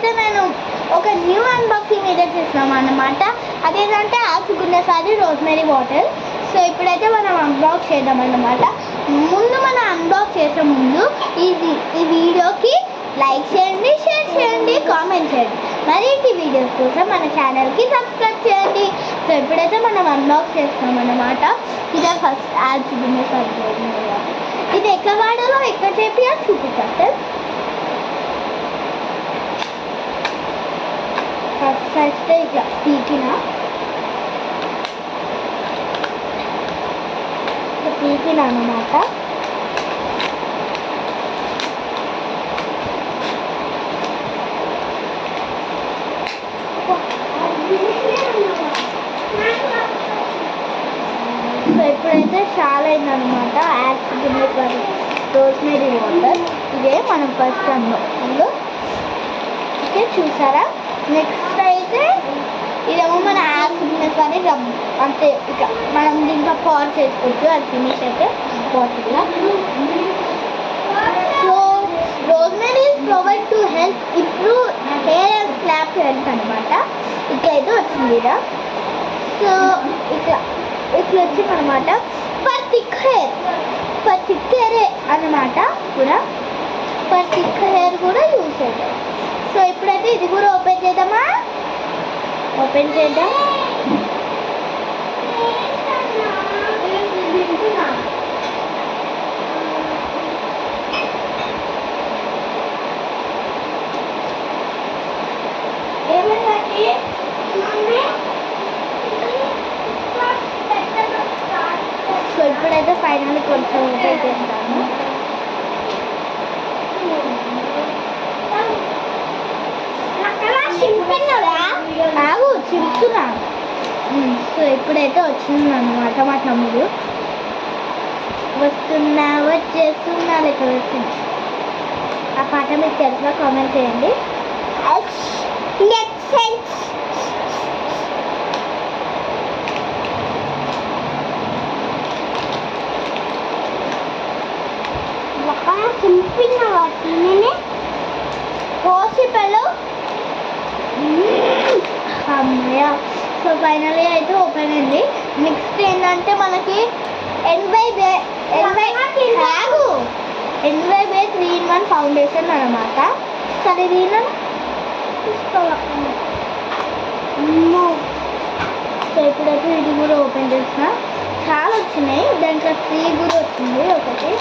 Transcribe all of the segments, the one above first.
ఇప్పుడైతే నేను ఒక న్యూ అన్బాక్సింగ్ అయితే చేస్తున్నాం అన్నమాట. అదేంటంటే ఆకుకునేసారి రోజ్మెరీ వాటర్. సో ఇప్పుడైతే మనం అన్బాక్స్ చేద్దాం అన్నమాట. ముందు మనం అన్బాక్స్ చేసే ముందు ఈ వీడియోకి లైక్ చేయండి, షేర్ చేయండి, కామెంట్ చేయండి. మరిన్ని వీడియోస్ కోసం మన ఛానల్కి సబ్స్క్రైబ్ చేయండి. సో ఇప్పుడైతే మనం అన్బాక్స్ చేస్తాం అన్నమాట. ఇదే ఫస్ట్ ఆకుకునేసారి రోజ్మెరీ వాటర్. ఇది ఎక్కడ వాడాలో ఎక్కడ చెప్పి చూపిస్తాను. ఫస్ట్ ఇట్లా పీకిన అన్నమాట. సో ఇప్పుడైతే చాలా అయిందనమాట యాక్సిడెంట్ రోజ్మెరీ వాటర్. ఇదే మనం ఫస్ట్ అన్బాక్సింగ్. ఓకే చూసారా. నెక్స్ట్ అయితే ఇదేమో మన యాక్సిడెంట్ కానీ అంటే ఇక మనం దీంట్లో పవర్ చేసుకోవచ్చు. అది ఫినిష్ అయితే బాటిల్గా. So rosemary provide to help improve hair and scalp health అనమాట. ఇట్లయితే వచ్చింది ఇలా. సో ఇట్లా వచ్చిందనమాట. ఫర్ థిక్ హెయిర్ అన్నమాట. కూడా ఫర్ థిక్ హెయిర్ కూడా యూజ్ చేద్దాం. సో ఇప్పుడైతే ఇది కూడా ఓపెన్ చేద్దాం. సో ఇప్పుడైతే ఫైనల్ కొంచెం ఓపెన్ చేస్తాను. చింపుతున్నా. సో ఇప్పుడైతే వచ్చింది అన్నమాట. మా తమ్ముడు వచ్చేస్తున్నా లెక్క వచ్చింది. ఆ పాట మీకు తెలుసా కామెంట్ చేయండి. చింపిన వాటిని కోసిపలు అమ్మయ్య. సో ఫైనల్లీ అయితే ఓపెన్ అయింది. నెక్స్ట్ ఏంటంటే మనకి ఎన్వైబే 3-in-1 ఫౌండేషన్ అనమాట. సరే దీని సో ఇప్పుడైతే ఇది కూడా ఓపెన్ చేసిన. చాలా వచ్చినాయి. దాంట్లో ఫ్రీ కూడా వచ్చింది ఒకటి.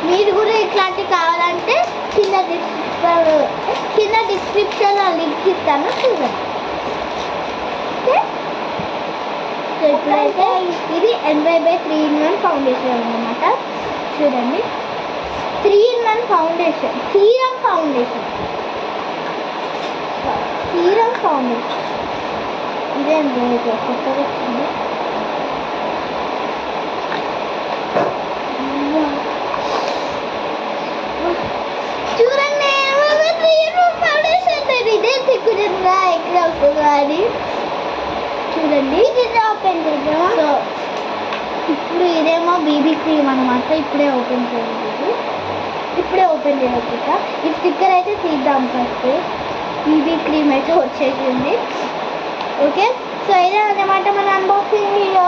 మీరు కూడా ఇట్లాంటివి కావాలంటే కింద డిస్క్రిప్షన్లో లింక్ ఇస్తాను, చూడండి. సో ఇప్పుడైతే ఇది ఎన్వైబే 3-in-1 ఫౌండేషన్ అన్నమాట. చూడండి 3-in-1 ఫౌండేషన్, సీరం ఫౌండేషన్. ఇదే కొత్తగా వచ్చింది. చూడండి ఫౌండేషన్ ఇదే తిక్కుతుందా ఎక్కడ వస్తుందా అని. చూడండి ఓపెన్ చేద్దాం. సో ఇప్పుడు ఇదేమో బీబీ క్రీమ్ అనమాట. ఇప్పుడే ఓపెన్ చేయలేదు. ఈ స్టిక్కర్ అయితే తీద్దాం ఫస్ట్. బీబీ క్రీమ్ అయితే వచ్చేసింది. ఓకే సో ఇదే అన్నమాట మన అన్బాక్సింగ్ వీడియో.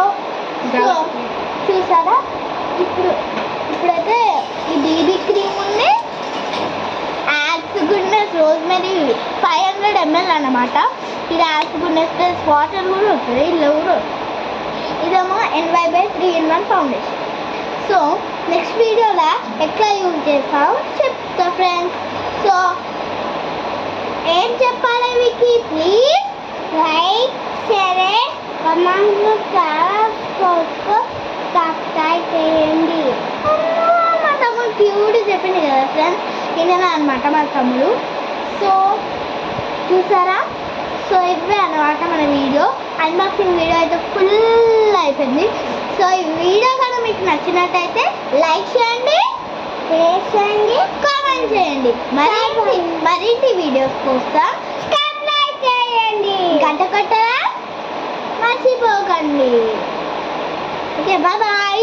సో చూసారా. ఇప్పుడైతే ఈ బీబీ క్రీమ్ ఉంది. గుడ్నెస్ రోజ్మెరీ 500 ml అన్నమాట. ఇది గుడ్నెస్ ప్లస్ వాటర్ కూడా వస్తుంది. ఇదేమో ఎన్వైబే 3-in-1 ఫౌండేషన్. సో నెక్స్ట్ వీడియోలో ఎట్లా యూజ్ చేస్తాం చెప్తా ఫ్రెండ్స్. సో ఏం చెప్పాలి మీకు? ప్లీజ్ లైక్, షేర్, కమెంట్లో సబ్స్క్రైబ్ చేయండి. మా తమ్ముడు క్యూట్ చెప్పింది కదా ఫ్రెండ్స్. ఈయన అనమాట మా తమ్ముడు. సో చూసారా. సో ఇవే అన్నమాట మన వీడియో. అన్బాక్సింగ్ వీడియో అయితే ఫుల్ అయిపోయింది. సో ఈ వీడియో కనుక మీకు నచ్చినట్టయితే లైక్ చేయండి, షేర్ చేయండి, కామెంట్ చేయండి. మరిన్ని వీడియోస్ కోసం సబ్స్క్రైబ్ చేయండి. గంట కొట్టరా మర్చిపోకండి. Okay bye bye.